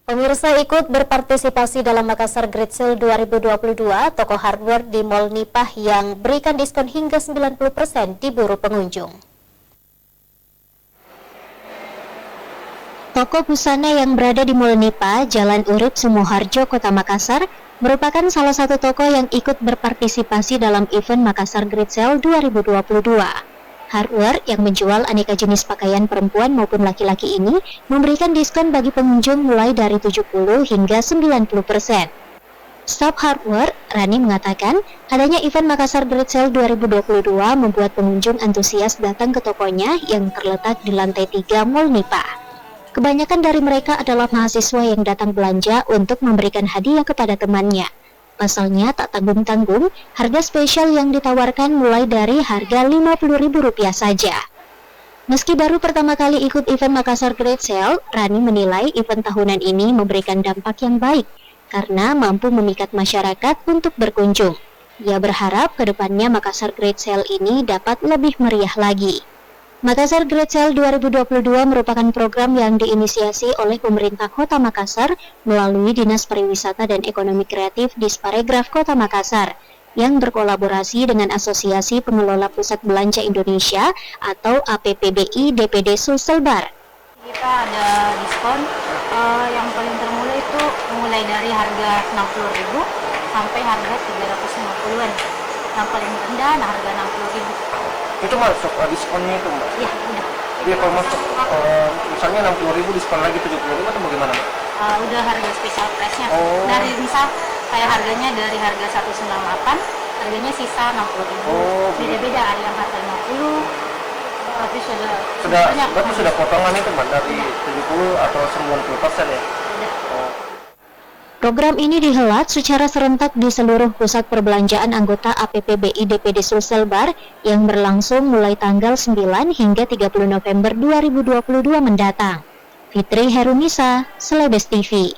Pemirsa ikut berpartisipasi dalam Makassar Great Sale 2022, toko hardware di Mall Nipah yang berikan diskon hingga 90% diburu pengunjung. Toko busana yang berada di Mall Nipah, Jalan Urip, Sumoharjo, Kota Makassar, merupakan salah satu toko yang ikut berpartisipasi dalam event Makassar Great Sale 2022. Hardware yang menjual aneka jenis pakaian perempuan maupun laki-laki ini memberikan diskon bagi pengunjung mulai dari 70 hingga 90%. Staf Hardware, Rani mengatakan, adanya event Makassar Great Sale 2022 membuat pengunjung antusias datang ke tokonya yang terletak di lantai 3 Mall Nipah. Kebanyakan dari mereka adalah mahasiswa yang datang belanja untuk memberikan hadiah kepada temannya. Pasalnya tak tanggung-tanggung, harga spesial yang ditawarkan mulai dari harga Rp50.000 saja. Meski baru pertama kali ikut event Makassar Great Sale, Rani menilai event tahunan ini memberikan dampak yang baik karena mampu memikat masyarakat untuk berkunjung. Ia berharap kedepannya Makassar Great Sale ini dapat lebih meriah lagi. Makassar Great Sale 2022 merupakan program yang diinisiasi oleh pemerintah Kota Makassar melalui Dinas Pariwisata dan Ekonomi Kreatif Disparegraf Kota Makassar yang berkolaborasi dengan Asosiasi Pengelola Pusat Belanja Indonesia atau APPBI DPD Sulselbar. Kita ada diskon yang paling termulai itu mulai dari harga 60.000 sampai harga 350-an. Yang paling rendah harga 60.000. Itu masuk diskonnya itu, Mbak? Iya, udah. Iya, kalau masuk misalnya 60.000 diskon lagi 70.000 atau bagaimana, Mbak? Udah harga special price-nya. Oh. Dari misal kayak harganya dari harga 198, harganya sisa 60.000. Oh, beda-beda, ada yang harga 50, tapi sudah banyak. Berarti sudah potongan itu, Mbak, dari 70 atau 90% ya? Udah. Oh. Program ini dihelat secara serentak di seluruh pusat perbelanjaan anggota APPBI DPD Sulselbar yang berlangsung mulai tanggal 9 hingga 30 November 2022 mendatang. Fitri Herunisa, Celebes TV.